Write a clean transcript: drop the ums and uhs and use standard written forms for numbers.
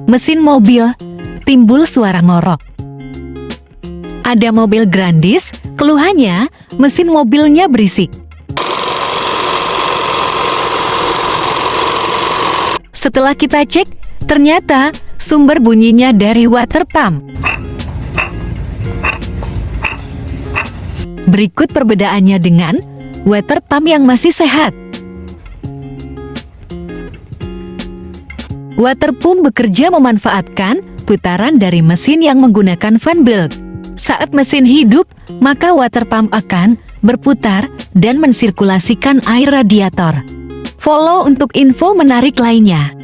Mesin mobil, timbul suara ngorok. Ada mobil Grandis, keluhannya mesin mobilnya berisik. Setelah kita cek, ternyata sumber bunyinya dari water pump. Berikut perbedaannya dengan water pump yang masih sehat. Water pump bekerja memanfaatkan putaran dari mesin yang menggunakan fan belt. Saat mesin hidup, maka water pump akan berputar dan mensirkulasikan air radiator. Follow untuk info menarik lainnya.